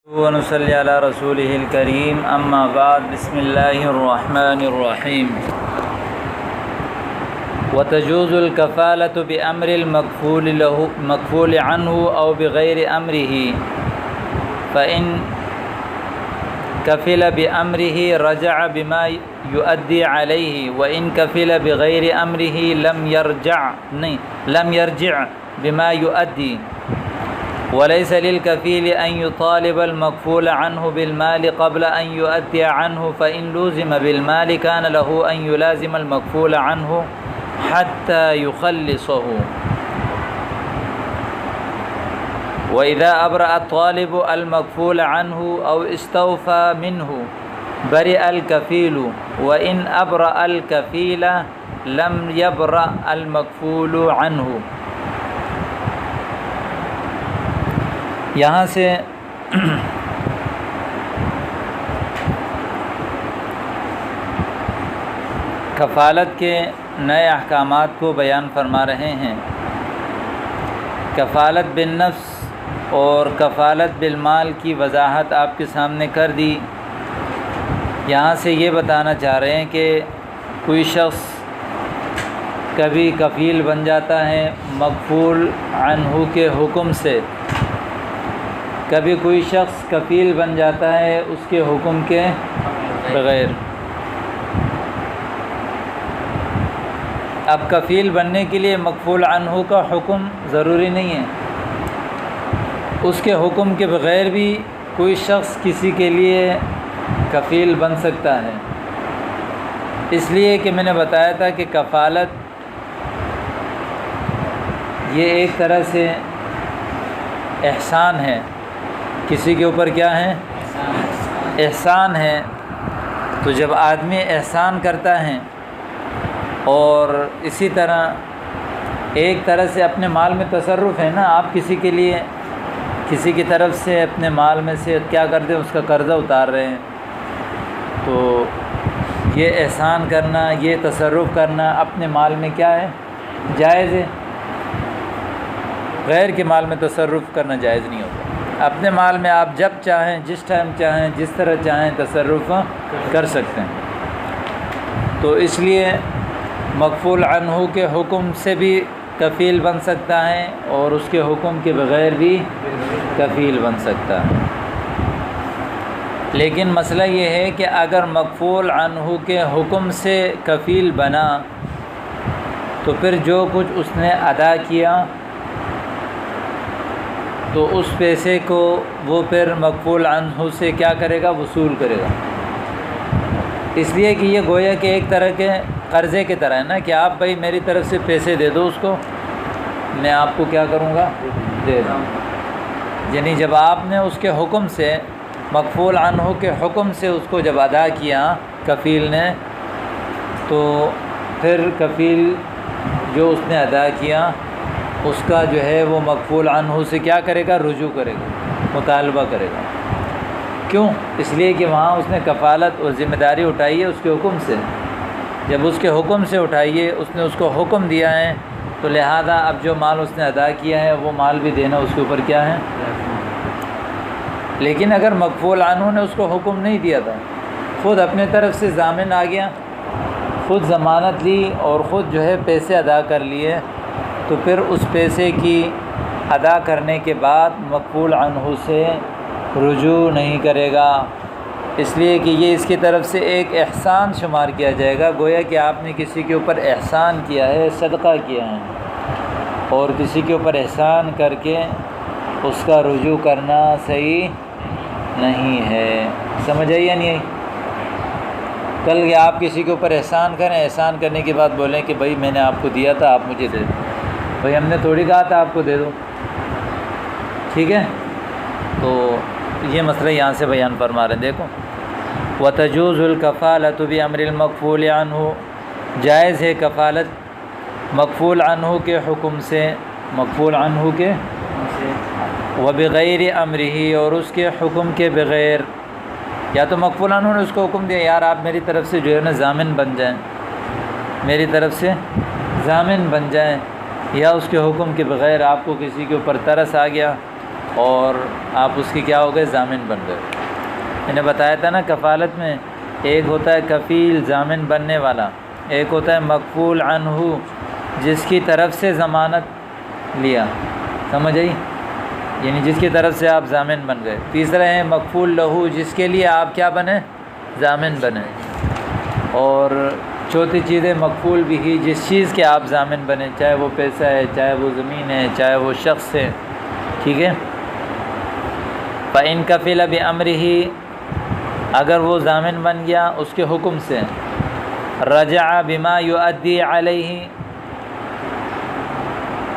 ونصلي على رسوله الكريم اما بعد بسم الله الرحمن الرحيم وتجوز الكفالة بأمر المكفول عنه أو بغير أمره فإن كفل بأمره رجع بما يؤدي عليه وإن كفل بغير أمره لم يرجع بما يؤدي وليس للكفيل أن يطالب المكفول عنه بالمال قبل أن يؤدي عنه فإن لوزم بالمال كان له أن يلازم المكفول عنه حتى يخلصه وإذا أبرأ الطالب المكفول عنه أو استوفى منه برئ الكفيل وإن أبرأ الكفيل لم يبرأ المكفول عنه۔ یہاں سے کفالت کے نئے احکامات کو بیان فرما رہے ہیں۔ کفالت بالنفس اور کفالت بالمال کی وضاحت آپ کے سامنے کر دی۔ یہاں سے یہ بتانا چاہ رہے ہیں کہ کوئی شخص کبھی کفیل بن جاتا ہے مکفول عنہ کے حکم سے، کبھی کوئی شخص کفیل بن جاتا ہے اس کے حکم کے بغیر۔ اب کفیل بننے کے لیے مکفول عنہ کا حکم ضروری نہیں ہے، اس کے حکم کے بغیر بھی کوئی شخص کسی کے لیے کفیل بن سکتا ہے۔ اس لیے کہ میں نے بتایا تھا کہ کفالت یہ ایک طرح سے احسان ہے، کسی کے اوپر کیا ہے؟ احسان ہے۔ تو جب آدمی احسان کرتا ہے اور اسی طرح ایک طرح سے اپنے مال میں تصرف ہے نا، آپ کسی کے لیے کسی کی طرف سے اپنے مال میں سے کیا کرتے ہیں؟ اس کا قرضہ اتار رہے ہیں، تو یہ احسان کرنا، یہ تصرف کرنا اپنے مال میں کیا ہے؟ جائز ہے۔ غیر کے مال میں تصرف کرنا جائز نہیں ہوتا۔ اپنے مال میں آپ جب چاہیں، جس ٹائم چاہیں، جس طرح چاہیں تصرف کر سکتے ہیں۔ تو اس لیے مکفول عنہ کے حکم سے بھی کفیل بن سکتا ہے اور اس کے حکم کے بغیر بھی کفیل بن سکتا ہے۔ لیکن مسئلہ یہ ہے کہ اگر مکفول عنہ کے حکم سے کفیل بنا تو پھر جو کچھ اس نے ادا کیا تو اس پیسے کو وہ پھر مکفول عنہ سے کیا کرے گا؟ وصول کرے گا۔ اس لیے کہ یہ گویا کہ ایک طرح کے قرضے کی طرح ہے نا، کہ آپ بھائی میری طرف سے پیسے دے دو اس کو، میں آپ کو کیا کروں گا؟ دے دوں۔ یعنی جب آپ نے اس کے حکم سے، مکفول عنہ کے حکم سے اس کو جب ادا کیا کفیل نے، تو پھر کفیل جو اس نے ادا کیا اس کا جو ہے وہ مکفول عنہ سے کیا کرے گا؟ رجوع کرے گا، مطالبہ کرے گا۔ کیوں؟ اس لیے کہ وہاں اس نے کفالت اور ذمہ داری اٹھائی ہے اس کے حکم سے۔ جب اس کے حکم سے اٹھائی ہے، اس نے اس کو حکم دیا ہے، تو لہذا اب جو مال اس نے ادا کیا ہے وہ مال بھی دینا اس کے اوپر کیا ہے؟ لیکن اگر مکفول عنہ نے اس کو حکم نہیں دیا تھا، خود اپنے طرف سے ضامن آ گیا، خود ضمانت لی اور خود جو ہے پیسے ادا کر لیے، تو پھر اس پیسے کی ادا کرنے کے بعد مکفول عنہ سے رجوع نہیں کرے گا، اس لیے کہ یہ اس کی طرف سے ایک احسان شمار کیا جائے گا۔ گویا کہ آپ نے کسی کے اوپر احسان کیا ہے، صدقہ کیا ہے، اور کسی کے اوپر احسان کر کے اس کا رجوع کرنا صحیح نہیں ہے۔ سمجھ آئی یا نہیں آئی؟ کل کہ آپ کسی کے اوپر احسان کریں، احسان کرنے کے بعد بولیں کہ بھائی میں نے آپ کو دیا تھا، آپ مجھے دے دیں۔ بھائی ہم نے تھوڑی کہا تھا آپ کو دے دو، ٹھیک ہے؟ تو یہ مسئلہ یہاں سے بیان فرما رہے ہیں۔ دیکھو، وتجوز الکفالۃ بامر المکفول عنہ، جائز ہے کفالت مکفول عنہ کے حکم سے، مکفول عنہ کے وبغیر امرہ، اور اس کے حکم کے بغیر۔ یا تو مکفول عنہ نے اس کو حکم دیا یار آپ میری طرف سے جو ہے نا ضامن بن جائیں، میری طرف سے ضامن بن جائیں، یا اس کے حکم کے بغیر آپ کو کسی کے اوپر ترس آ گیا اور آپ اس کی کیا ہو گئے؟ ضامن بن گئے۔ میں نے بتایا تھا نا کفالت میں ایک ہوتا ہے کفیل ضامن بننے والا، ایک ہوتا ہے مکفول عنہ جس کی طرف سے ضمانت لیا، سمجھ آئی؟ یعنی جس کی طرف سے آپ ضامن بن گئے۔ تیسرا ہے مکفول لہو جس کے لیے آپ کیا بنے؟ ضامن بنے۔ اور چوتھی چیز ہے مکفول بھی جس چیز کے آپ ضامن بنے، چاہے وہ پیسہ ہے، چاہے وہ زمین ہے، چاہے وہ شخص ہے، ٹھیک ہے؟ فَإِن كَفِلَ بِأَمْرِهِ اگر وہ ضامن بن گیا اس کے حکم سے، رجع بما يؤدي علیہ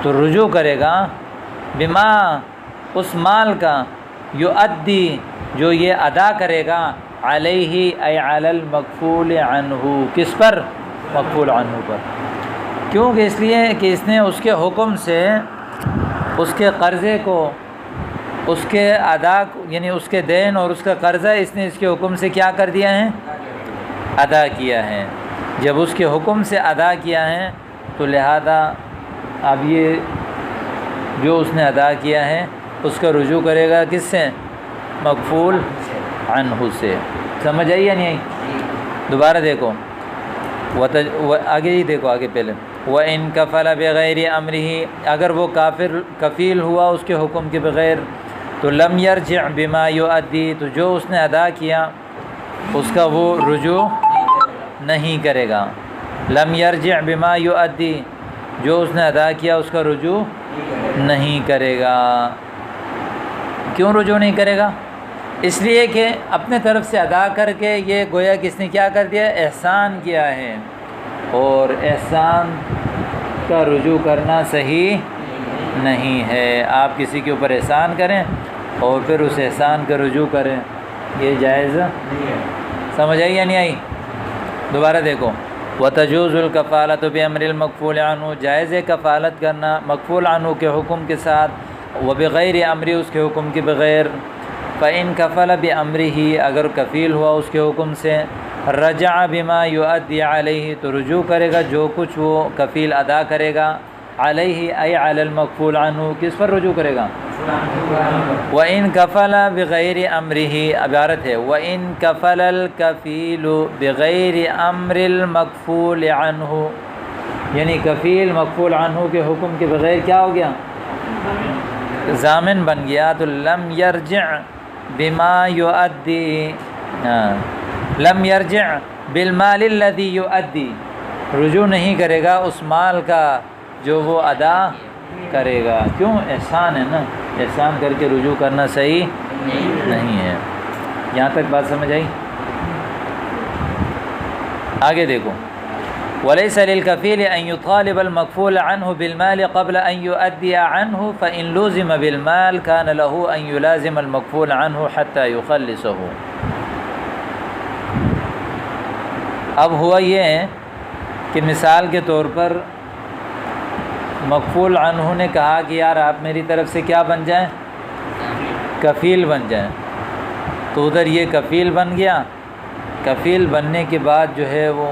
تو رجوع کرے گا، بما اس مال کا، یؤدی جو یہ ادا کرے گا، علیہ ای علی المکفول عنہ کس پر؟ مکفول عنہ پر۔ کیوں کہ اس لیے کہ اس نے اس کے حکم سے اس کے قرضے کو، اس کے ادا یعنی اس کے دین اور اس کا قرضہ اس نے اس کے حکم سے کیا کر دیا ہے؟ ادا کیا ہے۔ جب اس کے حکم سے ادا کیا ہے تو لہذا اب یہ جو اس نے ادا کیا ہے اس کا رجوع کرے گا کس سے؟ مکفول عنہ سے۔ سمجھ آئی یا نہیں آئی؟ دوبارہ دیکھو آگے ہی دیکھو، آگے پہلے وَإِن كَفَلَ بِغَيْرِ أَمْرِهِ اگر وہ کفیل ہوا اس کے حکم کے بغیر تو لم يرجع بما يؤدي تو جو اس نے ادا کیا اس کا وہ رجوع نہیں کرے گا۔ لم يرجع بما يؤدي جو اس نے ادا کیا اس کا رجوع نہیں کرے گا۔ کیوں رجوع نہیں کرے گا؟ اس لیے کہ اپنے طرف سے ادا کر کے یہ گویا کس نے کیا کر دیا؟ احسان کیا ہے، اور احسان کا رجوع کرنا صحیح نہیں ہے۔ آپ کسی کے اوپر احسان کریں اور پھر اس احسان کا رجوع کریں، یہ جائز نہیں ہے۔ سمجھ آئی یا نہیں آئی؟ دوبارہ دیکھو وَتَجُوزُ الْكَفَالَةُ بِأَمْرِ الْمَكْفُولِ عَنْهُ جائز ہے کفالت کرنا مکفول عنہ کے حکم کے ساتھ، وبغیر امری اس کے حکم کے بغیر۔ فَإِن كَفَلَ بِأَمْرِهِ اگر کفیل ہوا اس کے حکم سے، رجع بما يؤدي علیہ تو رجوع کرے گا جو کچھ وہ کفیل ادا کرے گا، علیہ ای علی المکفول عنہ کس پر رجوع کرے گا؟ وَإِن كَفَلَ بِغَيْرِ أَمْرِهِ عبارت ہے وَإِن كَفَلَ الْكَفِيلُ بِغَيْرِ أَمْرِ الْمَكْفُولِ عَنْهُ یعنی کفیل مکفول عنہ کے حکم کے بغیر کیا ہو گیا؟ ضامن بن گیا، تو لم يرجع بما يؤدي لم يرجع بالمال الذي يؤدي رجوع نہیں کرے گا اس مال کا جو وہ ادا کرے گا۔ کیوں؟ احسان ہے نا، احسان کر کے رجوع کرنا صحیح نہیں ہے۔ یہاں تک بات سمجھ آئی؟ آگے دیکھو وَلَيْسَ لِلْكَفِيلِ أَن يُطَالِبَ الْمَكْفُولَ عَنْهُ بِالْمَالِ قَبْلَ أَن يُؤَدِّيَ عَنْهُ فَإِن لُزِمَ بِالْمَالِ كَانَ لَهُ أَن يُلَازِمَ الْمَكْفُولَ عَنْهُ حَتَّى يُخَلِّصَهُ۔ اب ہوا یہ ہے کہ مثال کے طور پر مکفول عنہ نے کہا کہ یار آپ میری طرف سے کیا بن جائیں؟ کفیل بن جائیں، تو ادھر یہ کفیل بن گیا، کفیل بننے کے بعد جو ہے وہ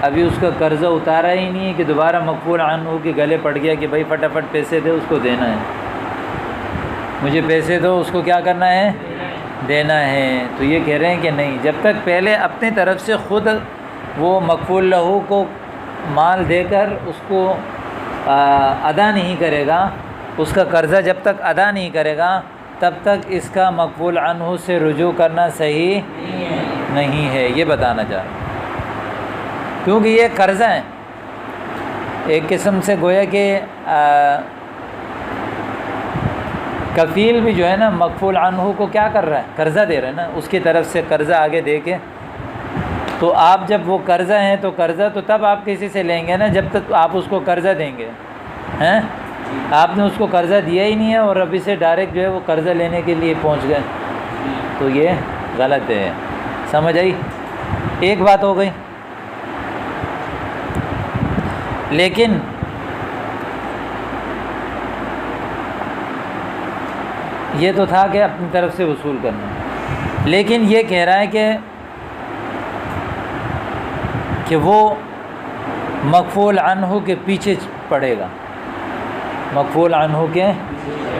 ابھی اس کا قرضہ اتارا ہی نہیں ہے کہ دوبارہ مکفول عنہ کے گلے پڑ گیا کہ بھائی فٹافٹ پیسے دے، اس کو دینا ہے، مجھے پیسے دو، اس کو کیا کرنا ہے؟ دینا ہے۔ تو یہ کہہ رہے ہیں کہ نہیں، جب تک پہلے اپنی طرف سے خود وہ مکفول لہو کو مال دے کر اس کو ادا نہیں کرے گا، اس کا قرضہ جب تک ادا نہیں کرے گا تب تک اس کا مکفول عنہ سے رجوع کرنا صحیح نہیں ہے، یہ بتانا چاہ رہا ہوں۔ کیونکہ یہ قرضہ ہے ایک قسم سے، گویا کہ کفیل بھی جو ہے نا مکفول عنہ کو کیا کر رہا ہے؟ قرضہ دے رہا ہے نا، اس کی طرف سے قرضہ آگے دے کے، تو آپ جب وہ قرضہ ہیں تو قرضہ تو تب آپ کسی سے لیں گے نا جب تک آپ اس کو قرضہ دیں گے، ہیں؟ آپ نے اس کو قرضہ دیا ہی نہیں ہے اور ابھی سے ڈائریکٹ جو ہے وہ قرضہ لینے کے لیے پہنچ گئے، تو یہ غلط ہے۔ سمجھ آئی؟ ایک بات ہو گئی۔ لیکن یہ تو تھا کہ اپنی طرف سے وصول کرنا، لیکن یہ کہہ رہا ہے کہ وہ مکفول عنہ کے پیچھے پڑے گا، مکفول عنہ کے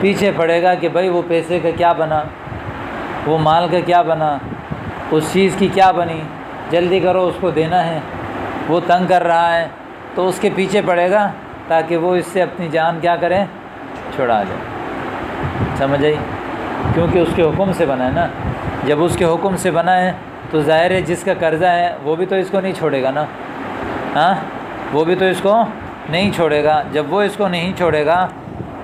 پیچھے پڑے گا کہ بھائی وہ پیسے کا کیا بنا، وہ مال کا کیا بنا، اس چیز کی کیا بنی، جلدی کرو اس کو دینا ہے، وہ تنگ کر رہا ہے، تو اس کے پیچھے پڑے گا تاکہ وہ اس سے اپنی جان کیا کرے، چھڑا لے۔ سمجھ آئی؟ کیونکہ اس کے حکم سے بنا ہے نا، جب اس کے حکم سے بنا ہے تو ظاہر ہے جس کا قرضہ ہے وہ بھی تو اس کو نہیں چھوڑے گا نا، ہاں وہ بھی تو اس کو نہیں چھوڑے گا۔ جب وہ اس کو نہیں چھوڑے گا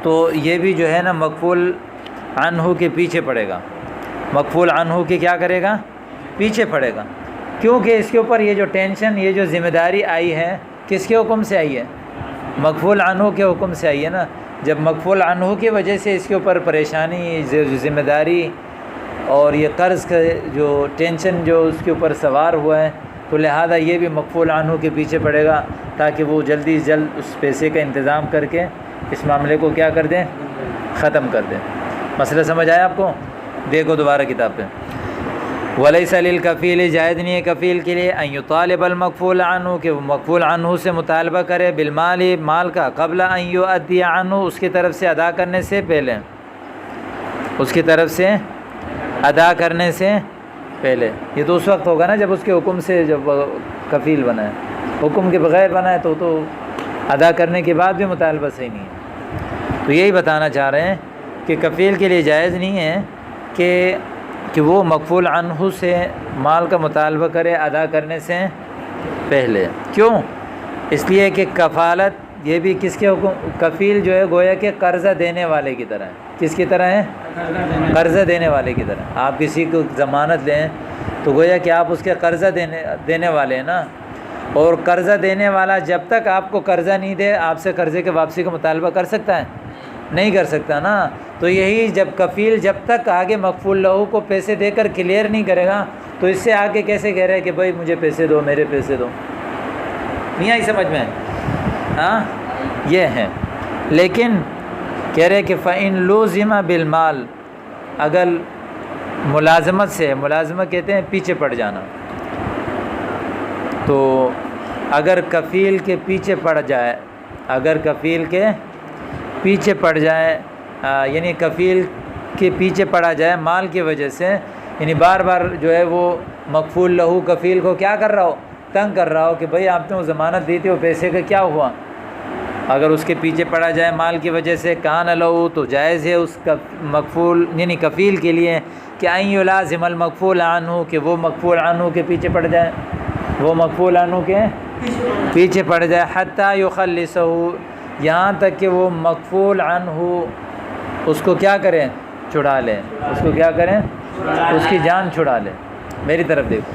تو یہ بھی جو ہے نا مقفول عنہ کے پیچھے پڑے گا، مقفول عنہ کے کیا کرے گا، پیچھے پڑے گا، کیونکہ اس کے اوپر یہ جو ٹینشن، یہ جو ذمہ داری آئی ہے کس کے حکم سے آئی ہے، مقفول عنہ کے حکم سے آئی ہے نا۔ جب مقفول عنہ کی وجہ سے اس کے اوپر پریشانی، ذمہ داری اور یہ قرض کا جو ٹینشن جو اس کے اوپر سوار ہوا ہے، تو لہذا یہ بھی مقفول عنہ کے پیچھے پڑے گا تاکہ وہ جلدی سے جلد اس پیسے کا انتظام کر کے اس معاملے کو کیا کر دیں، ختم کر دیں۔ مسئلہ سمجھ آیا آپ کو؟ دیکھو دوبارہ کتاب پہ، وَلَيْسَ لِلْكَفِيلِ جائز نہیں ہے کفیل کے لیے ان یطالب المقفول عنہ کہ وہ مقفول عنہ سے مطالبہ کرے بالمال مال کا قبل ان یؤدی عنہ اس کی طرف سے ادا کرنے سے پہلے، اس کی طرف سے ادا کرنے سے پہلے۔ یہ تو اس وقت ہوگا نا جب اس کے حکم سے جب کفیل بنا ہے، حکم کے بغیر بنا ہے تو ادا کرنے کے بعد بھی مطالبہ صحیح نہیں ہے۔ تو یہی بتانا چاہ رہے ہیں کہ کفیل کے لیے جائز نہیں ہے کہ وہ مقفول عنہ سے مال کا مطالبہ کرے ادا کرنے سے پہلے۔ کیوں؟ اس لیے کہ کفالت یہ بھی کس کے حکم، کفیل جو ہے گویا کہ قرضہ دینے والے کی طرح ہے۔ کس کی طرح ہے؟ قرضہ دینے والے کی طرح۔ آپ کسی کو ضمانت لیں تو گویا کہ آپ اس کے قرضہ دینے والے ہیں نا، اور قرضہ دینے والا جب تک آپ کو قرضہ نہیں دے آپ سے قرضے کے واپسی کا مطالبہ کر سکتا ہے؟ نہیں کر سکتا نا۔ تو یہی جب کفیل جب تک آگے مقفول لہو کو پیسے دے کر کلیئر نہیں کرے گا تو اس سے آگے کیسے کہہ رہے ہیں کہ بھائی مجھے پیسے دو، میرے پیسے دو؟ نہیں آئی سمجھ میں؟ ہاں یہ ہے، لیکن کہہ رہے کہ فَإِن لُوزِمَ بِالْمَالِ اگر ملازمت سے، ملازمت کہتے ہیں پیچھے پڑ جانا، تو اگر کفیل کے پیچھے پڑ جائے، اگر کفیل کے پیچھے پڑ جائے یعنی کفیل کے پیچھے پڑا جائے مال کی وجہ سے، یعنی بار بار جو ہے وہ مقفول لہو کفیل کو کیا کر رہا ہو، تنگ کر رہا ہو کہ بھئی آپ نے وہ ضمانت دی تھی وہ پیسے کا کیا ہوا، اگر اس کے پیچھے پڑا جائے مال کی وجہ سے کان لہو تو جائز ہے اس کا مقفول یعنی کفیل کے لیے کہ ان یلازم المقفول عنہ کہ وہ مقفول عنہ کے پیچھے پڑ جائے، وہ مقفول عنہ کے پیچھے پڑ جائے حتی یخلصہ یہاں تک کہ وہ مقفول عنہ اس کو کیا کریں، چھڑا لیں، اس کو کیا کریں، اس کی جان چھڑا لیں۔ میری طرف دیکھو،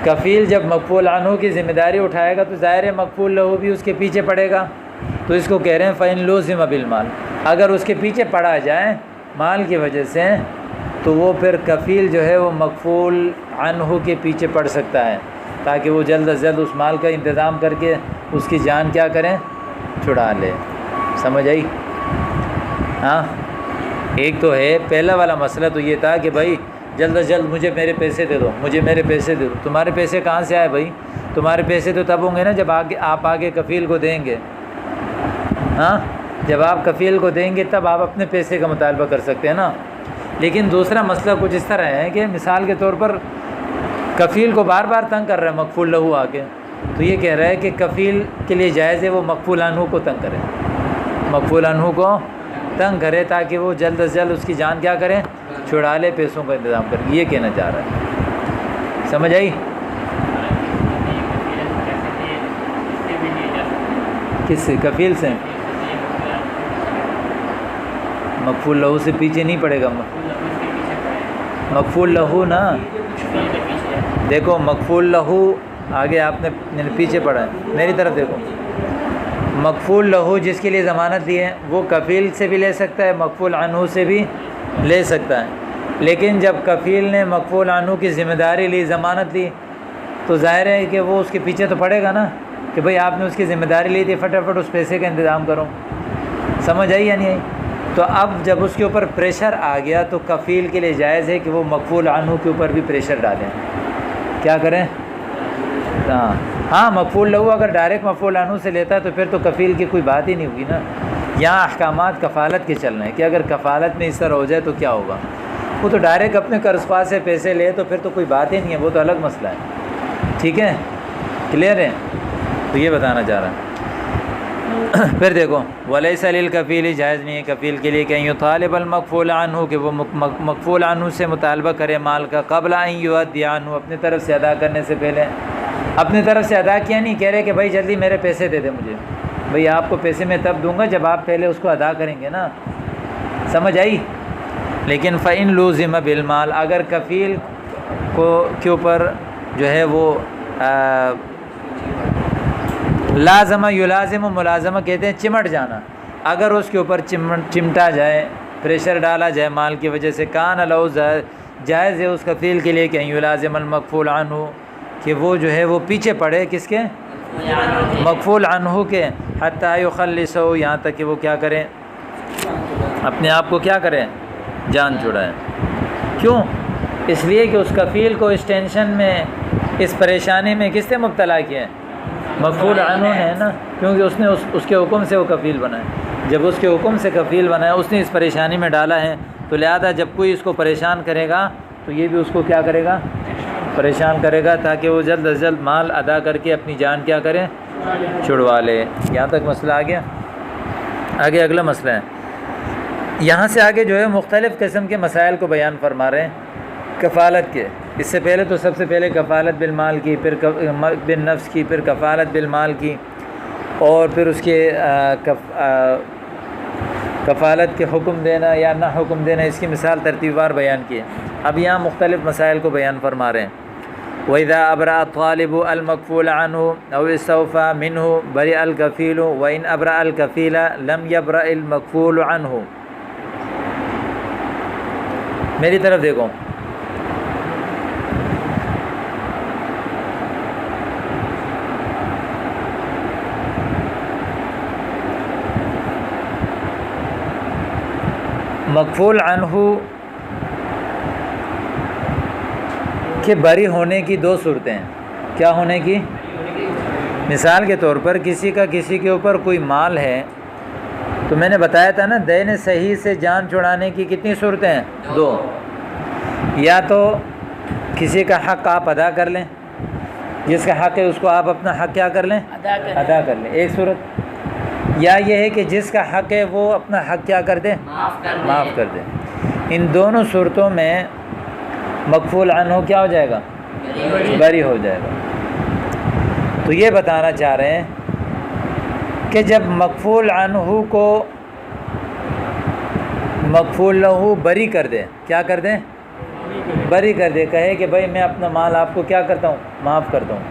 کفیل جب مقفول عنہ کی ذمہ داری اٹھائے گا تو ظاہر ہے مقفول لہو بھی اس کے پیچھے پڑے گا، تو اس کو کہہ رہے ہیں فَإِن لُوزِمَ بِالْمَالِ اگر اس کے پیچھے پڑا جائے مال کی وجہ سے تو وہ پھر کفیل جو ہے وہ مقفول عنہ کے پیچھے پڑ سکتا ہے تاکہ وہ جلد از جلد اس مال کا انتظام کر کے اس کی جان کیا کریں، چھڑا لے۔ سمجھ آئی؟ ہاں ایک تو ہے پہلا والا مسئلہ تو یہ تھا کہ بھائی جلد از جلد مجھے میرے پیسے دے دو، مجھے میرے پیسے دے دو۔ تمہارے پیسے کہاں سے آئے بھائی؟ تمہارے پیسے تو تب ہوں گے نا جب آپ آگے کفیل کو دیں گے، ہاں جب آپ کفیل کو دیں گے تب آپ اپنے پیسے کا مطالبہ کر سکتے ہیں نا۔ لیکن دوسرا مسئلہ کچھ اس طرح ہے کہ مثال کے طور پر کفیل کو بار بار تنگ کر رہا ہے مقفول لہو آ کے، تو یہ کہہ رہا ہے کہ کفیل کے لیے جائز ہے وہ مقفول عنہ کو تنگ کرے، مقفول عنہ کو تنگ کرے تاکہ وہ جلد از جلد اس کی جان کیا کرے، چھڑا لے، پیسوں کا انتظام کرے۔ یہ کہنا چاہ رہا ہے۔ سمجھ آئی؟ کس سے؟ کفیل سے؟ مقفول لہو سے پیچھے نہیں پڑے گا، مقفول لہو نا، دیکھو مقفول لہو آگے آپ نے پیچھے پڑا ہے، میری طرف دیکھو، مقفول لہو جس کے لیے ضمانت دی ہے وہ کفیل سے بھی لے سکتا ہے، مقفول عنہ سے بھی لے سکتا ہے، لیکن جب کفیل نے مقفول عنہ کی ذمہ داری لی، ضمانت لی، تو ظاہر ہے کہ وہ اس کے پیچھے تو پڑے گا نا کہ بھئی آپ نے اس کی ذمہ داری لی تھی، فٹافٹ اس پیسے کا انتظام کرو۔ سمجھ آئی یا نہیں آئی؟ تو اب جب اس کے اوپر پریشر آ گیا تو کفیل کے لیے جائز ہے کہ وہ مقفول عنہ کے اوپر بھی پریشر ڈالیں، کیا کریں؟ ہاں مقفول لہو اگر ڈائریکٹ مقفول عنہ سے لیتا ہے تو پھر تو کفیل کی کوئی بات ہی نہیں ہوگی نا، یہاں احکامات کفالت کے چل رہے ہیں کہ اگر کفالت میں اس طرح ہو جائے تو کیا ہوگا. وہ تو ڈائریکٹ اپنے قرض خواہ سے پیسے لے تو پھر تو کوئی بات ہی نہیں ہے، وہ تو الگ مسئلہ ہے. ٹھیک ہے، کلیئر ہے؟ تو یہ بتانا چاہ رہا ہوں. پھر دیکھو ولیس للکفیل، جائز نہیں ہے کفیل کے لیے کہ یطالب المکفول عنہ، کہ وہ مکفول عنہ سے مطالبہ کرے مال کا، قبل ان یؤدی عنہ، اپنے طرف سے ادا کرنے سے پہلے. اپنے طرف سے ادا کیا نہیں، کہہ رہے کہ بھائی جلدی میرے پیسے دے دے مجھے. بھئی آپ کو پیسے میں تب دوں گا جب آپ پہلے اس کو ادا کریں گے نا. سمجھ آئی؟ لیکن فَإِن لُوزِمَ بِالْمَالِ، اگر کفیل کے اوپر جو ہے وہ لازمہ یلازم و ملازمہ کہتے ہیں چمٹ جانا، اگر اس کے اوپر چمٹا جائے، پریشر ڈالا جائے مال کی وجہ سے، کان لو، جائز ہے اس کفیل کے لیے کہ یلازم المکفول عنہ، کہ وہ جو ہے وہ پیچھے پڑے کس کے؟ مکفول عنہ کے، حتی یخلصہ، یہاں تک کہ وہ کیا کریں، اپنے آپ کو کیا کریں، جان چھڑائیں. کیوں؟ اس لیے کہ اس کفیل کو اس ٹینشن میں، اس پریشانی میں کس نے مبتلا کیا ہے؟ مکفول عنہ ہے نا، کیونکہ اس نے اس کے حکم سے وہ کفیل بنا ہے. جب اس کے حکم سے کفیل بنا ہے، اس نے اس پریشانی میں ڈالا ہے، تو لہذا جب کوئی اس کو پریشان کرے گا تو یہ بھی اس کو کیا کرے گا، پریشان کرے گا، تاکہ وہ جلد از جلد مال ادا کر کے اپنی جان کیا کرے، چھڑوا لے. یہاں تک مسئلہ آ گیا. آگے اگلا مسئلہ ہے، یہاں سے آگے جو ہے مختلف قسم کے مسائل کو بیان فرما رہے ہیں کفالت کے. اس سے پہلے تو سب سے پہلے کفالت بالمال کی، پھر بالنفس کی، پھر کفالت بالمال کی، اور پھر اس کے کفالت کے حکم دینا یا نہ حکم دینا، اس کی مثال ترتیب وار بیان کی ہے. اب یہاں مختلف مسائل کو بیان فرما رہے ہیں. وَإِذَا أَبْرَأَ الطَّالِبُ الْمَكْفُولَ عَنْهُ أَوْ اسْتَوْفَى مِنْهُ بَرِئَ الْكَفِيلُ وَإِنْ أَبْرَأَ الْكَفِيلَ لَمْ يَبْرَأِ الْمَكْفُولُ عَنْهُ. میری طرف دیکھو، مکفول عنہ کے بری ہونے کی دو صورتیں ہیں. کیا ہونے کی؟ مثال کے طور پر کسی کے اوپر کوئی مال ہے، تو میں نے بتایا تھا نا دین صحیح سے جان چھڑانے کی کتنی صورتیں ہیں؟ دو. یا تو کسی کا حق آپ ادا کر لیں، جس کا حق ہے اس کو آپ اپنا حق کیا کر لیں، ادا کر لیں، ایک صورت. یا یہ ہے کہ جس کا حق ہے وہ اپنا حق کیا کر دے، معاف کر دے. ان دونوں صورتوں میں مکفول عنہ کیا ہو جائے گا، بری ہو جائے گا. تو یہ بتانا چاہ رہے ہیں کہ جب مکفول عنہ کو مکفول لہو بری کر دے، کیا کر دیں، بری کر دے، کہے کہ بھائی میں اپنا مال آپ کو کیا کرتا ہوں، معاف کرتا ہوں.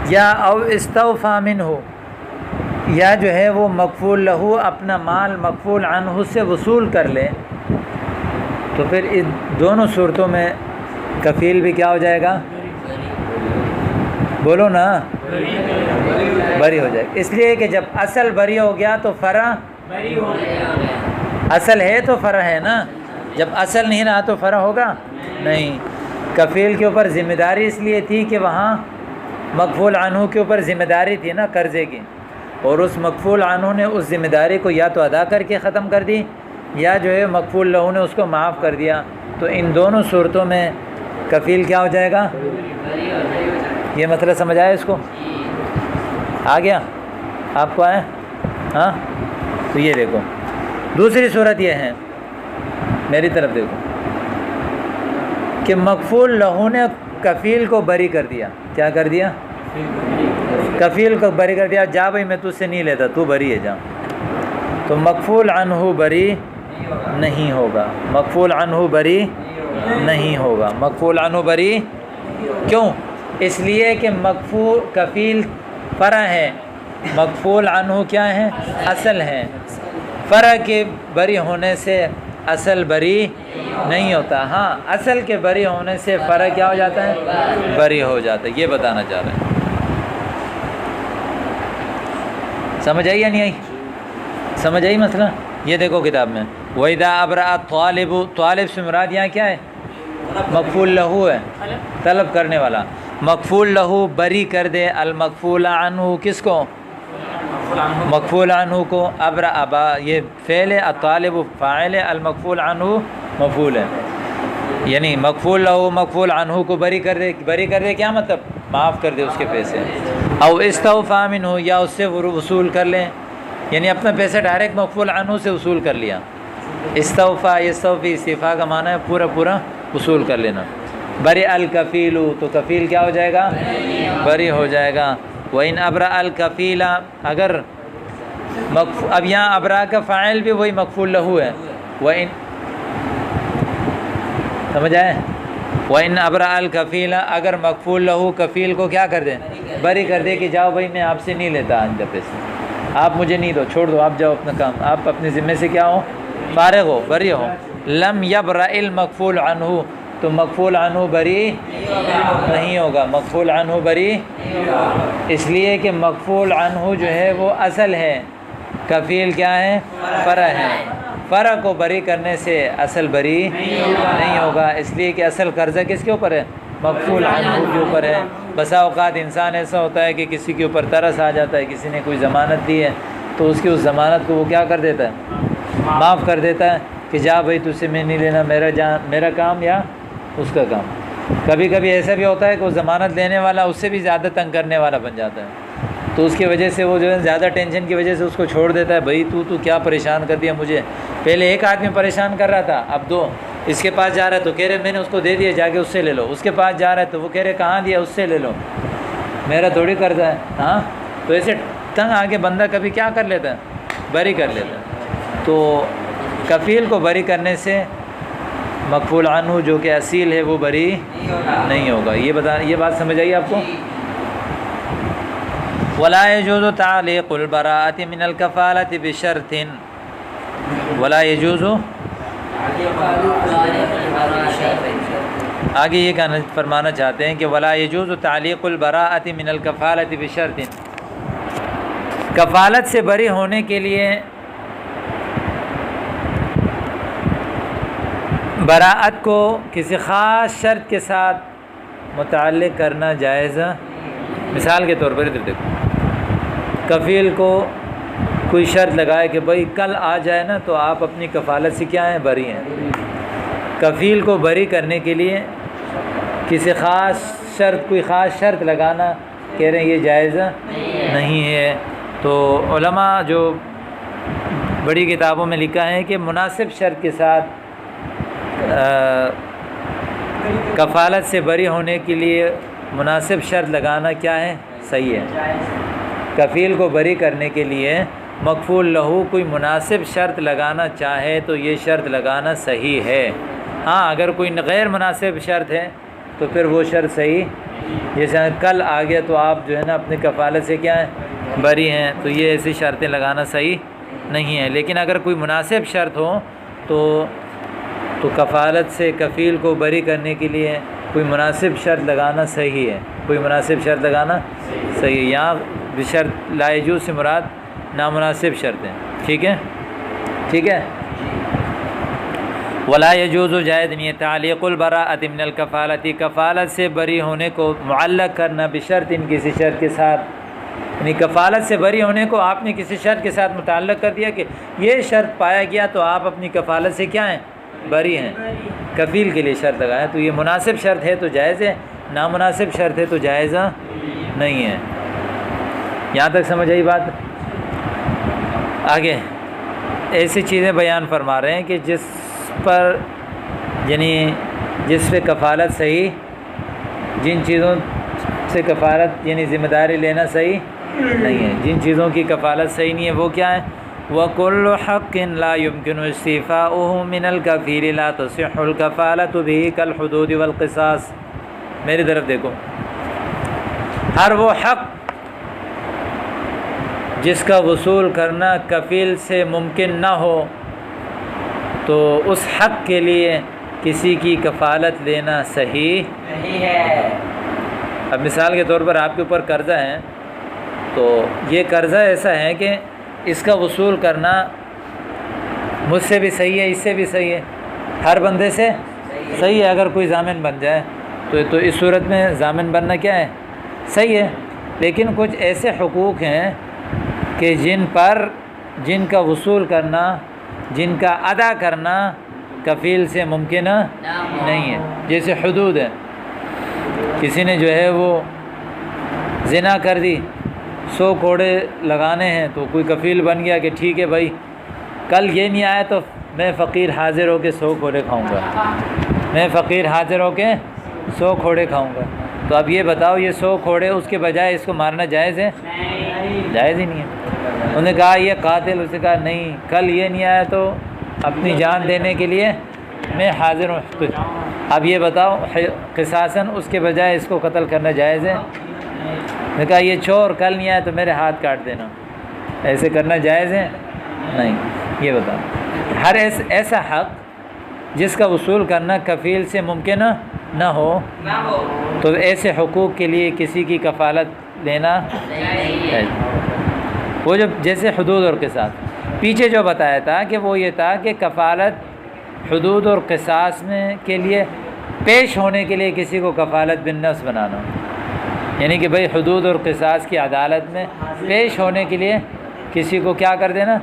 یا او استوفی منہ، یا جو ہے وہ مکفول لہو اپنا مال مکفول عنہ سے وصول کر لے، تو پھر ان دونوں صورتوں میں کفیل بھی کیا ہو جائے گا، بولو نا، بری ہو جائے گا. اس لیے کہ جب اصل بری ہو گیا تو فرع بری ہو گیا. اصل ہے تو فرع ہے نا، جب اصل نہیں رہا تو فرع ہوگا نہیں. کفیل کے اوپر ذمہ داری اس لیے تھی کہ وہاں مکفول عنہ کے اوپر ذمہ داری تھی نا قرضے کی، اور اس مکفول عنہ نے اس ذمہ داری کو یا تو ادا کر کے ختم کر دی، یا جو ہے مکفول لہو نے اس کو معاف کر دیا. تو ان دونوں صورتوں میں کفیل کیا ہو جائے گا. یہ مطلب سمجھ آیا اس کو؟ آ گیا آپ کو؟ آئے ہاں. تو یہ دیکھو دوسری صورت یہ ہے، میری طرف دیکھو، کہ مکفول لہو نے کفیل کو بری کر دیا. کیا کر دیا؟ کفیل کو بری کر دیا، جا بھائی میں تجھ سے نہیں لیتا، تو بری ہے جا. تو مکفول عنہ بری نہیں ہوگا، مکفول عنہ بری نہیں ہوگا. مکفول عنہ بری کیوں؟ اس لیے کہ مکفول کفیل فرع ہے، مکفول عنہ کیا ہے، اصل ہے. فرع کے بری ہونے سے اصل بری نہیں ہوتا. ہاں اصل کے بری ہونے سے فرع کیا ہو جاتا ہے، بری ہو جاتا ہے. یہ بتانا چاہ رہے ہیں. سمجھ آئی یا نہیں آئی؟ سمجھ آئی مسئلہ؟ یہ دیکھو کتاب میں، وَإِذَا أَبْرَأَ الطَّالِبُ، طالب سے مراد یہاں کیا ہے، مکفول لہو ہے، طلب کرنے والا. مکفول لہو بری کر دے المکفول عنہ، کس کو، مغفول عنہ کو ابرا ابا، یہ فعل الطالب فاعل، المغفول عنہ مفعول ہے، یعنی مغفول لہو مغفول عنہ کو بری کر دے، بری کر دے کیا مطلب؟ معاف کر دے اس کے پیسے، او استوفا منہ، یا اس سے وصول کر لیں، یعنی اپنا پیسہ ڈائریکٹ مغفول عنہ سے وصول کر لیا۔ استوفا یستوفی استفا کا معنی ہے پورا پورا وصول کر لینا۔ بری الکفیل، تو کفیل کیا ہو جائے گا؟ بری ہو جائے گا۔ وَإِنْ أَبْرَأَ الْكَفِيلَ، اگر اب یہاں ابرا کا فاعل بھی وہی مغفول لہو ہے، وَإِنْ، سمجھ آئے؟ وَإِنْ أَبْرَأَ الْكَفِيلَ، اگر مغفول لہو کفیل کو کیا کر دیں؟ بری کر دے کہ جاؤ بھائی میں آپ سے نہیں لیتا آئندہ پیسے، آپ مجھے نہیں دو، چھوڑ دو، آپ جاؤ اپنا کام، آپ اپنے ذمے سے کیا ہو؟ فارغ ہو، بری ہو۔ لم یبرأ المغفول عنہ، تو مغفول عنہ بری نہیں ہوگا، مغفول عنہ بری اس لیے کہ مغفول عنہ جو ہے وہ اصل ہے، کفیل کیا ہے؟ فرع ہے، فرع کو بری کرنے سے اصل بری نہیں ہوگا، اس لیے کہ اصل قرضہ کس کے اوپر ہے؟ مغفول عنہ کے اوپر ہے۔ بسا اوقات انسان ایسا ہوتا ہے کہ کسی کے اوپر ترس آ جاتا ہے، کسی نے کوئی ضمانت دی ہے تو اس کی اس ضمانت کو وہ کیا کر دیتا ہے؟ معاف کر دیتا ہے کہ جا بھائی تجھ سے میں نہیں لینا، میرا کام یا اس کا کام۔ کبھی کبھی ایسا بھی ہوتا ہے کہ وہ ضمانت لینے والا اس سے بھی زیادہ تنگ کرنے والا بن جاتا ہے، تو اس کی وجہ سے وہ جو ہے زیادہ ٹینشن کی وجہ سے اس کو چھوڑ دیتا ہے، بھائی تو کیا پریشان کر دیا مجھے، پہلے ایک آدمی پریشان کر رہا تھا اب دو، اس کے پاس جا رہا ہے تو کہہ رہے میں نے اس کو دے دیا، جا کے اس سے لے لو، اس کے پاس جا رہا ہے تو وہ کہہ رہے کہاں دیا، اس سے لے لو، میرا تھوڑی قرضہ ہے، ہاں، تو ایسے تنگ آگے بندہ کبھی کیا کر لیتا ہے؟ بری کر لیتا ہے۔ تو کفیل کو بری کرنے سے مغفول عنہ جو کہ اصیل ہے وہ بری نہیں ہوگا، یہ بات سمجھ آئی آپ کو؟ ولا يجوز تعلیق البراءة من الکفالة بشرط، ولا يجوز، آگے یہ کہنا فرمانا چاہتے ہیں کہ ولا يجوز تعلیق البراءة من الکفالة بشرط، کفالت سے بری ہونے کے لیے براءت کو کسی خاص شرط کے ساتھ متعلق کرنا جائز۔ مثال کے طور پر ادھر دیکھو، کفیل کو کوئی شرط لگائے کہ بھائی کل آ جائے نا تو آپ اپنی کفالت سے کیا ہیں؟ بری ہیں۔ کفیل کو بری کرنے کے لیے کسی کوئی خاص شرط لگانا کہہ رہے ہیں یہ جائز نہیں ہے۔ تو علماء جو بڑی کتابوں میں لکھا ہے کہ مناسب شرط کے ساتھ کفالت سے بری ہونے کے لیے مناسب شرط لگانا کیا ہے؟ صحیح ہے۔ کفیل کو بری کرنے کے لیے مغفول لہو کوئی مناسب شرط لگانا چاہے تو یہ شرط لگانا صحیح ہے۔ ہاں اگر کوئی غیر مناسب شرط ہے تو پھر وہ شرط صحیح، جیسے کل آ گیا تو آپ جو ہے نا اپنی کفالت سے کیا ہے؟ بری ہیں، تو یہ ایسی شرطیں لگانا صحیح نہیں ہے۔ لیکن اگر کوئی مناسب شرط ہو تو کفالت سے کفیل کو بری کرنے کے لیے کوئی مناسب شرط لگانا صحیح ہے، کوئی مناسب شرط لگانا صحیح ہے۔ یہاں بشرط لا یجوز سے مراد نامناسب شرط ہیں، ٹھیک ہے، ٹھیک ہے۔ ولا یجوز جائز نہیں ہے تعلیق البراءۃ من الکفالۃ، کفالت سے بری ہونے کو معلق کرنا بشرط ان کسی شرط کے ساتھ، یعنی کفالت سے بری ہونے کو آپ نے کسی شرط کے ساتھ متعلق کر دیا کہ یہ شرط پایا گیا تو آپ اپنی کفالت سے کیا ہیں؟ بری ہیں۔ کفیل کے لیے شرط لگایا تو یہ مناسب شرط ہے تو جائز ہے، نامناسب شرط ہے تو جائز نہیں ہے۔ یہاں تک سمجھ آئی بات؟ آگے ایسی چیزیں بیان فرما رہے ہیں کہ جس پر یعنی جس پہ کفالت صحیح، جن چیزوں سے کفالت یعنی ذمہ داری لینا صحیح نہیں ہے، جن چیزوں کی کفالت صحیح نہیں ہے وہ کیا ہے؟ وَكُلُّ حَقٍّ لَا يُمْكِنُ اسْتِيفَاؤُهُ مِنَ الْكَفِيلِ لَا تَصِحُّ الْكَفَالَةُ بِهِ كَالْحُدُودِ وَالْقِصَاصِ۔ میری طرف دیکھو، ہر وہ حق جس کا وصول کرنا کفیل سے ممکن نہ ہو تو اس حق کے لیے کسی کی کفالت لینا صحیح نہیں ہے۔ اب مثال کے طور پر آپ کے اوپر قرضہ ہے تو یہ قرضہ ایسا ہے کہ اس کا وصول کرنا مجھ سے بھی صحیح ہے، اس سے بھی صحیح ہے، ہر بندے سے صحیح ہے۔ اگر کوئی ضامن بن جائے تو اس صورت میں ضامن بننا کیا ہے؟ صحیح ہے۔ لیکن کچھ ایسے حقوق ہیں کہ جن کا وصول کرنا، جن کا ادا کرنا کفیل سے ممکن نہیں ہے۔ جیسے حدود ہے، کسی نے جو ہے وہ زنا کر دی، 100 کوڑے لگانے ہیں، تو کوئی کفیل بن گیا کہ ٹھیک ہے بھائی، کل یہ نہیں آیا تو میں فقیر حاضر ہو کے 100 کوڑے کھاؤں گا، میں فقیر حاضر ہو کے 100 کوڑے کھاؤں گا۔ تو اب یہ بتاؤ، یہ 100 کوڑے اس کے بجائے اس کو مارنا جائز ہے؟ جائز ہی نہیں ہے۔ انہوں نے کہا یہ قاتل، اس نے کہا نہیں، کل یہ نہیں آیا تو اپنی جان دینے کے لیے میں حاضر ہوں۔ اب یہ بتاؤ، قصاصاً اس کے بجائے اس کو قتل کرنا جائز ہے؟ نے کہا یہ چور کل نہیں آیا تو میرے ہاتھ کاٹ دینا، ایسے کرنا جائز ہے؟ نہیں۔ یہ بتاؤ، ہر ایسا حق جس کا وصول کرنا کفیل سے ممکن نہ ہو، تو ایسے حقوق کے لیے کسی کی کفالت لینا ہے۔ وہ جو جیسے حدود اور قصاص پیچھے جو بتایا تھا کہ وہ یہ تھا کہ کفالت حدود اور قصاص میں کے لیے پیش ہونے کے لیے کسی کو کفالت بالنفس بنانا، یعنی کہ بھئی حدود اور قصاص کی عدالت میں پیش ہونے کے لیے کسی کو کیا کر دینا،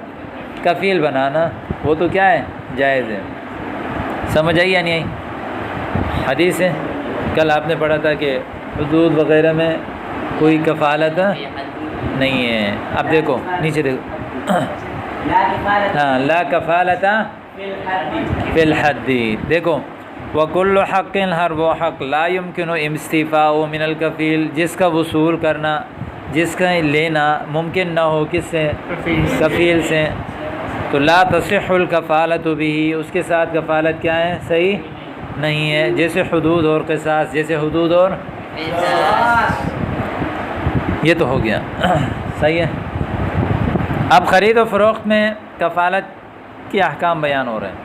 کفیل بنانا، وہ تو کیا ہے، جائز ہے۔ سمجھ آئی یا نہیں آئی؟ حدیث ہے، کل آپ نے پڑھا تھا کہ حدود وغیرہ میں کوئی کفالت نہیں ہے۔ اب دیکھو نیچے دیکھو، ہاں، لا کفالت فی الحد، دیکھو وَكُلُّ حَقٍ، ہر وہ حق لا يمكن استیفاء من الکفیل، جس کا وصول کرنا، جس کا لینا ممکن نہ ہو کس سے، کفیل سے، تو لا تصح الکفالۃ بہ، اس کے ساتھ کفالت کیا ہے، صحیح نہیں ہے۔ جیسے حدود اور قصاص، جیسے حدود اور یہ تو ہو گیا، صحیح ہے۔ اب خرید و فروخت میں کفالت کے احکام بیان ہو رہے ہیں۔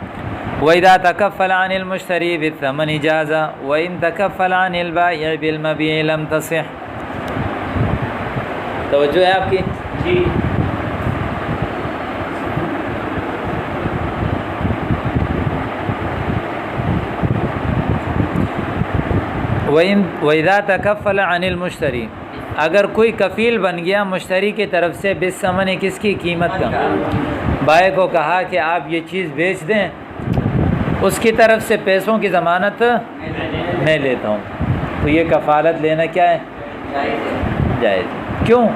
وَإِذَا تَكَفَّلَ عَنِ الْمُشْتَرِي بِالثَّمَنِ جَازَ وَإِن تَكَفَّلَ عَنِ الْبَائِعِ بِالْمَبِيعِ لَمْ تَصِحْ۔ توجہ ہے آپ کی؟ جی۔ وَإِذَا تَكَفَّلَ عَنِ الْمُشْتَرِي، اگر کوئی کفیل بن گیا مشتری کی طرف سے، بالثمن، کس کی، قیمت کا، بائع کو کہا کہ آپ یہ چیز بیچ دیں، اس کی طرف سے پیسوں کی ضمانت میں لیتا ہوں، تو یہ کفالت لینا کیا ہے، جائز۔ کیوں؟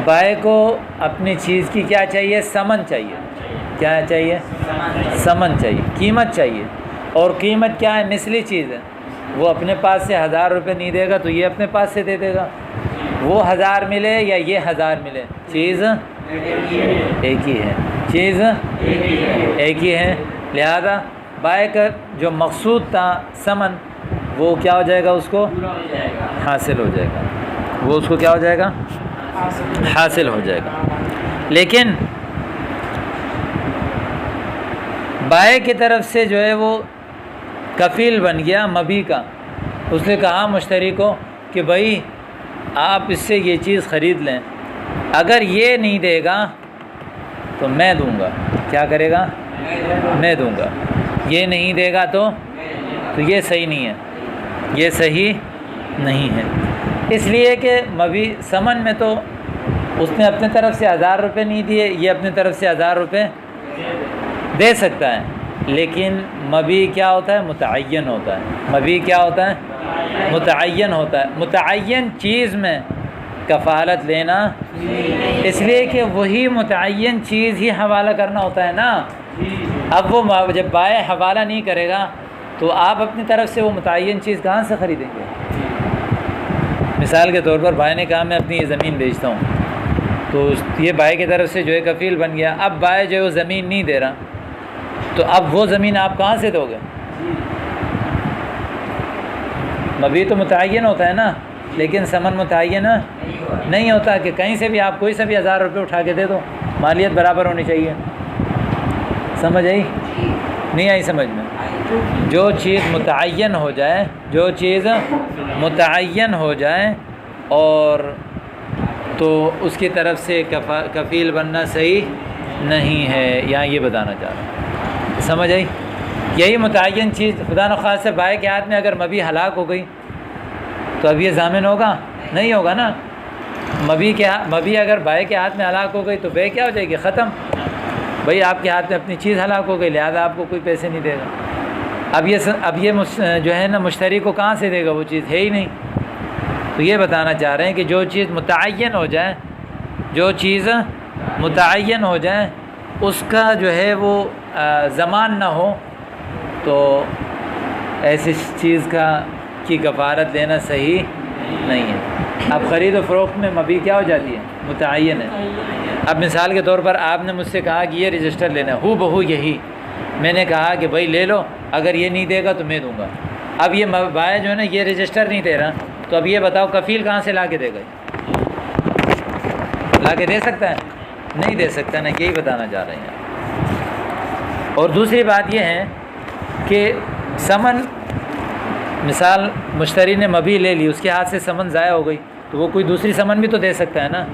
بائع کو اپنی چیز کی کیا چاہیے، ثمن چاہیے، کیا چاہیے، ثمن چاہیے، قیمت چاہیے، اور قیمت کیا ہے، مثلی چیز ہے۔ وہ اپنے پاس سے 1000 روپے نہیں دے گا تو یہ اپنے پاس سے دے دے گا، وہ 1000 ملے یا یہ 1000 ملے، چیز ایک ہی ہے، چیز ایک ہی ہے۔ لہذا بائع کا جو مقصود تھا ثمن، وہ کیا ہو جائے گا، اس کو حاصل ہو جائے گا، وہ اس کو کیا ہو جائے گا، حاصل ہو جائے گا۔ لیکن بائع کی طرف سے جو ہے وہ کفیل بن گیا مبی کا، اس نے کہا مشتری کو کہ بھائی آپ اس سے یہ چیز خرید لیں، اگر یہ نہیں دے گا تو میں دوں گا، کیا کرے گا، میں دوں گا، یہ نہیں دے گا تو یہ صحیح نہیں ہے، یہ صحیح نہیں ہے۔ اس لیے کہ مبی ثمن میں تو اس نے اپنے طرف سے 1000 روپے نہیں دیے، یہ اپنے طرف سے 1000 روپے دے سکتا ہے، لیکن مبی کیا ہوتا ہے، متعین ہوتا ہے۔ مبی کیا ہوتا ہے، متعین ہوتا ہے۔ متعین چیز میں کفالت لینا، اس لیے کہ وہی متعین چیز ہی حوالہ کرنا ہوتا ہے نا۔ اب وہ جب بائع حوالہ نہیں کرے گا تو آپ اپنی طرف سے وہ متعین چیز کہاں سے خریدیں گے؟ مثال کے طور پر بھائی نے کہا میں اپنی یہ زمین بیچتا ہوں، تو یہ بھائی کی طرف سے جو ہے کفیل بن گیا، اب بھائی جو ہے وہ زمین نہیں دے رہا، تو اب وہ زمین آپ کہاں سے دو گے؟ مبی تو متعین ہوتا ہے نا، لیکن ثمن متعین نہیں ہوتا کہ کہیں سے بھی آپ کوئی سے بھی 1000 روپے اٹھا کے دے دو، مالیت برابر ہونی چاہیے۔ سمجھ آئی؟ نہیں آئی سمجھ میں؟ جو چیز متعین ہو جائے، جو چیز متعین ہو جائے اور تو اس کی طرف سے کفیل بننا صحیح نہیں ہے، یہاں یہ بتانا چاہ رہا ہوں۔ سمجھ آئی؟ یہی متعین چیز خدا نخواستہ بائع کے ہاتھ میں اگر مبی ہلاک ہو گئی تو اب یہ ضامن ہوگا؟ نہیں ہوگا نا۔ مبی اگر بھائی کے ہاتھ میں ہلاک ہو گئی تو بے کیا ہو جائے گی؟ ختم. بھائی آپ کے ہاتھ میں اپنی چیز ہلاک ہو گئی، لہذا آپ کو کوئی پیسے نہیں دے گا. اب یہ جو ہے نا مشتری کو کہاں سے دے گا؟ وہ چیز ہے ہی نہیں. تو یہ بتانا چاہ رہے ہیں کہ جو چیز متعین ہو جائے، جو چیز متعین ہو جائے، اس کا جو ہے وہ ضمان نہ ہو، تو ایسی چیز کی کفارت لینا صحیح نہیں ہے. اب خرید و فروخت میں مبیع کیا ہو جاتی ہے؟ متعین ہے. اب مثال کے طور پر آپ نے مجھ سے کہا کہ یہ رجسٹر لینا ہے، ہو بہو یہی. میں نے کہا کہ بھائی لے لو، اگر یہ نہیں دے گا تو میں دوں گا. اب یہ بھائی جو ہے نا یہ رجسٹر نہیں دے رہا، تو اب یہ بتاؤ کفیل کہاں سے لا کے دے گا؟ لا کے دے سکتا ہے؟ نہیں دے سکتا نا. یہی بتانا چاہ رہے ہیں. اور دوسری بات یہ ہے کہ سمن، مثال مشتری نے مبیع لے لی، اس کے ہاتھ سے سمن ضائع ہو گئی، تو وہ کوئی دوسری سمن بھی تو دے سکتا ہے نا.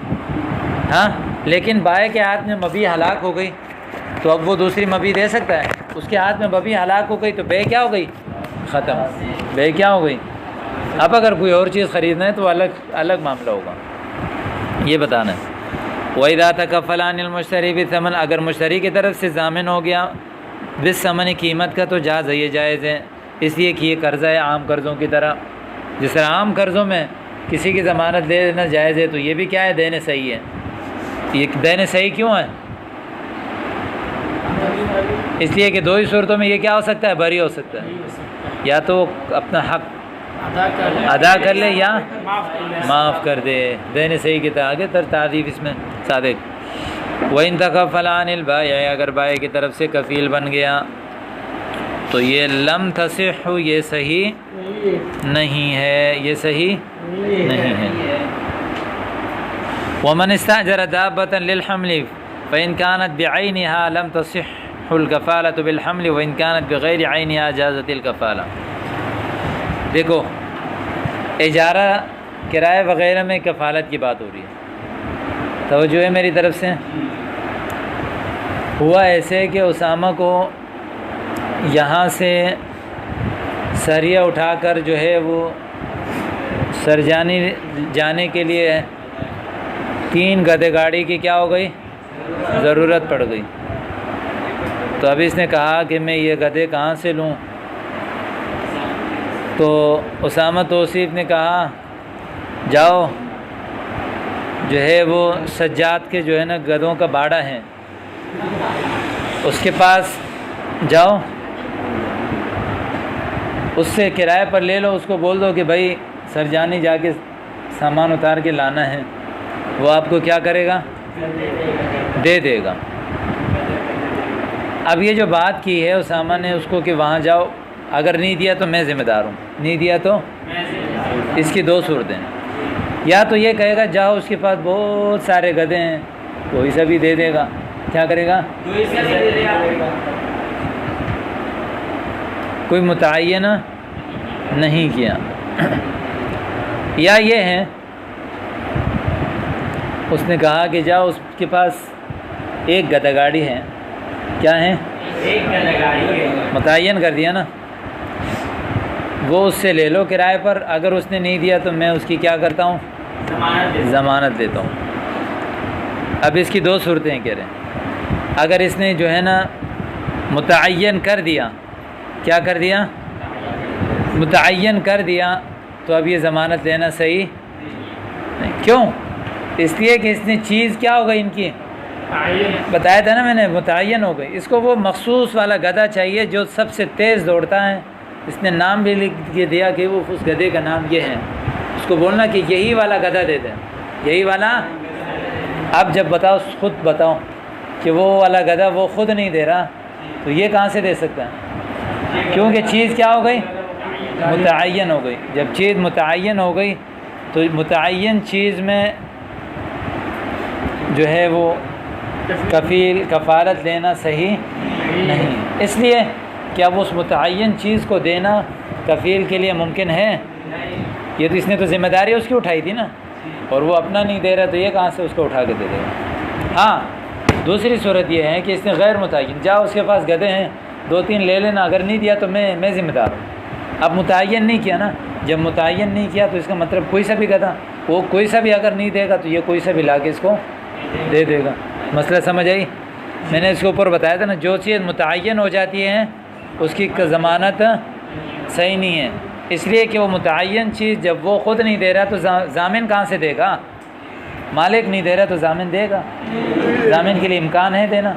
ہاں، لیکن بائے کے ہاتھ میں مبیع ہلاک ہو گئی تو اب وہ دوسری مبیع دے سکتا ہے. اس کے ہاتھ میں مبیع ہلاک ہو گئی تو بے کیا ہو گئی؟ ختم. بے کیا ہو گئی؟ اب اگر کوئی اور چیز خریدنا ہے تو الگ معاملہ ہوگا. یہ بتانا ہے. وَإِذَا تَكَفَّلَ عَنِ الْمُشْتَرِي بِالثَّمَنِ، اگر مشتری کی طرف سے ضامن ہو گیا بالثمن قیمت کا، تو جاز ہے، یہ جائز ہے. اس لیے کہ یہ قرضہ ہے عام قرضوں کی طرح. جس طرح عام قرضوں میں کسی کی ضمانت دے دینا جائز ہے، تو یہ بھی کیا ہے؟ دین صحیح ہے. یہ دین صحیح کیوں ہے؟ اس لیے کہ دو ہی صورتوں میں یہ کیا ہو سکتا ہے؟ بری ہو سکتا ہے. یا تو اپنا حق ادا کر لے یا معاف کر دے. دین صحیح کی طرح آگے تعریف اس میں صادق. وَإِن تَكَفَّلَ عَنِ الْبَائِعِ، اگر بائع کی طرف سے کفیل بن گیا تو یہ لم تصح، یہ صحیح نہیں ہے، یہ صحیح نہیں ہے. وَمَنِ اسْتَأْجَرَ دَابَّةً لِلْحَمْلِ فَإِنْ كَانَتْ بِعَيْنِهَا لَمْ تَصِحُّ الْكَفَالَةُ بِالْحَمْلِ وَإِنْ كَانَتْ بِغَيْرِ عَيْنِهَا جَازَتِ الْكَفَالَةُ. دیکھو، اجارہ، کرایہ وغیرہ میں کفالت کی بات ہو رہی ہے. توجہ ہے میری طرف سے. ہوا ایسے کہ اسامہ کو یہاں سے سریہ اٹھا کر جو ہے وہ سرجانی جانے کے لیے 3 گدے گاڑی کی کیا ہو گئی؟ ضرورت پڑ گئی. تو اب اس نے کہا کہ میں یہ گدے کہاں سے لوں؟ تو اسامہ توصیف نے کہا جاؤ، جو ہے وہ سجاد کے جو ہے نا گدوں کا باڑہ ہے، اس کے پاس جاؤ، اس سے کرائے پر لے لو. اس کو بول دو کہ بھائی سرجانی جا کے سامان اتار کے لانا ہے. وہ آپ کو کیا کرے گا؟ دے دے گا. اب یہ جو بات کی ہے اسامہ نے اس کو کہ وہاں جاؤ، اگر نہیں دیا تو میں ذمہ دار ہوں، نہیں دیا تو اس کی 2 صورتیں. یا تو یہ کہے گا جاؤ، اس کے پاس بہت سارے گدھے ہیں، کوئی سا بھی دے دے گا. کیا کرے گا؟ کوئی متعین نہیں کیا. یا یہ ہے اس نے کہا کہ جاؤ، اس کے پاس ایک گدھا گاڑی ہے. کیا ہے؟ ایک گدھا گاڑی ہے. متعین کر دیا نا. وہ اس سے لے لو کرائے پر. اگر اس نے نہیں دیا تو میں اس کی کیا کرتا ہوں؟ ضمانت دیتا ہوں. اب اس کی 2 صورتیں کہہ رہے ہیں. اگر اس نے جو ہے نا متعین کر دیا، کیا کر دیا؟ متعین کر دیا، تو اب یہ ضمانت لینا صحیح نہیں. کیوں؟ اس لیے کہ اس نے چیز کیا ہو گئی ان کی؟ بتایا تھا نا میں نے، متعین ہو گئی. اس کو وہ مخصوص والا گدھا چاہیے جو سب سے تیز دوڑتا ہے. اس نے نام بھی لکھ کے دیا کہ وہ اس گدھے کا نام یہ ہے. اس کو بولنا کہ یہی والا گدھا دے دیں، یہی والا. اب جب بتاؤ، خود بتاؤ کہ وہ والا گدھا وہ خود نہیں دے رہا، تو یہ کہاں سے دے سکتا ہے؟ کیونکہ چیز کیا ہو گئی؟ متعین ہو گئی. جب چیز متعین ہو گئی تو متعین چیز میں جو ہے وہ کفالت لینا صحیح نہیں. اس لیے کہ اب اس متعین چیز کو دینا کفیل کے لیے ممکن ہے؟ یہ تو اس نے تو ذمہ داری اس کی اٹھائی تھی نا، اور وہ اپنا نہیں دے رہا، تو یہ کہاں سے اس کو اٹھا کے دے دے گا؟ ہاں، دوسری صورت یہ ہے کہ اس نے غیر متعین، جاؤ اس کے پاس گدھے ہیں 2-3 لے لینا، اگر نہیں دیا تو میں ذمہ دار ہوں. اب متعین نہیں کیا نا. جب متعین نہیں کیا تو اس کا مطلب کوئی سا بھی گدھا وہ کوئی سا بھی اگر نہیں دے گا تو یہ کوئی سا بھی لا کے اس کو دے دے گا۔ مسئلہ سمجھ آئی؟ میں نے اس کے اوپر بتایا تھا نا، جو چیز متعین ہو جاتی ہے اس کی ضمانت صحیح نہیں ہے، اس لیے کہ وہ متعین چیز جب وہ خود نہیں دے رہا تو ضامن کہاں سے دے گا؟ مالک نہیں دے رہا تو ضامن دے گا، ضامن کے لیے امکان ہے دینا۔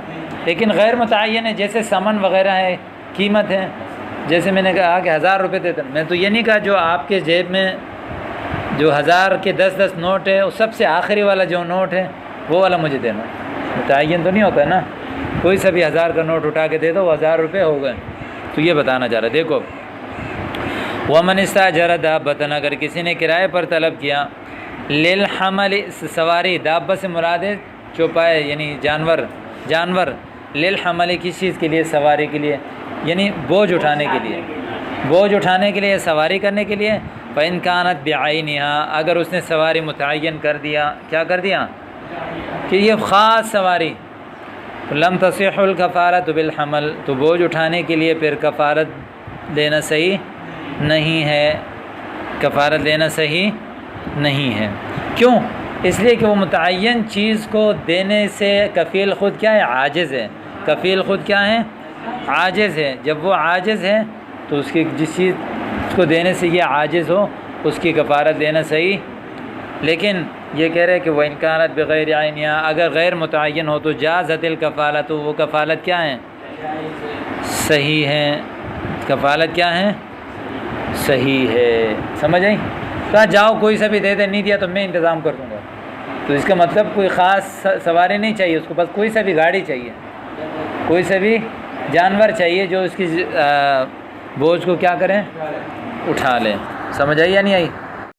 لیکن غیر متعین ہے، جیسے سمن وغیرہ ہے، قیمت ہے، جیسے میں نے کہا کہ 1000 روپے دیتا، میں تو یہ نہیں کہا جو آپ کے جیب میں جو 1000 کے 10 نوٹ ہے، وہ سب سے آخری والا جو نوٹ ہے وہ والا مجھے دینا، متعین تو نہیں ہوتا ہے نا، کوئی سا بھی 1000 کا نوٹ اٹھا کے دے دو، وہ 1000 روپے ہو گئے۔ تو یہ بتانا چاہ رہا، دیکھو وَمَنِ اسْتَأْجَرَ دَابَّةً، اگر کسی نے کرائے پر طلب کیا، لِلْحَمَلِ سواری، دابہ سے مراد ہے چوپائے یعنی جانور، لِلْحَمَلِ کس چیز کے لیے؟ سواری کے لیے، یعنی بوجھ اٹھانے کے لیے، سواری کرنے کے لیے۔ فَإِنْ كَانَتْ بِعَيْنِهَا، اگر اس نے سواری متعین کر دیا، کیا کر دیا کہ یہ خاص سواری، لم تصح الکفارۃ بالحمل، تو بوجھ اٹھانے کے لیے پھر کفارت دینا صحیح نہیں ہے، کفارت دینا صحیح نہیں ہے۔ کیوں؟ اس لیے کہ وہ متعین چیز کو دینے سے کفیل خود کیا ہے؟ عاجز ہے۔ کفیل خود کیا ہے؟ عاجز ہے۔ جب وہ عاجز ہے تو اس کی جس چیز کو دینے سے یہ عاجز ہو اس کی کفارت دینا صحیح۔ لیکن یہ کہہ رہے کہ وہ انکانت بغیر عینیہ، اگر غیر متعین ہو تو جازت الکفالہ، تو وہ کفالت کیا ہے؟ صحیح ہے۔ کفالت کیا ہے؟ صحیح ہے۔ سمجھ آئی؟ کہا جاؤ کوئی سا بھی دے دے، نہیں دیا تو میں انتظام کر دوں گا، تو اس کا مطلب کوئی خاص سواری نہیں چاہیے اس کو، بس کوئی سا بھی گاڑی چاہیے، کوئی سا بھی جانور چاہیے جو اس کی بوجھ کو کیا کریں؟ اٹھا لیں۔ سمجھ آئی یا نہیں آئی؟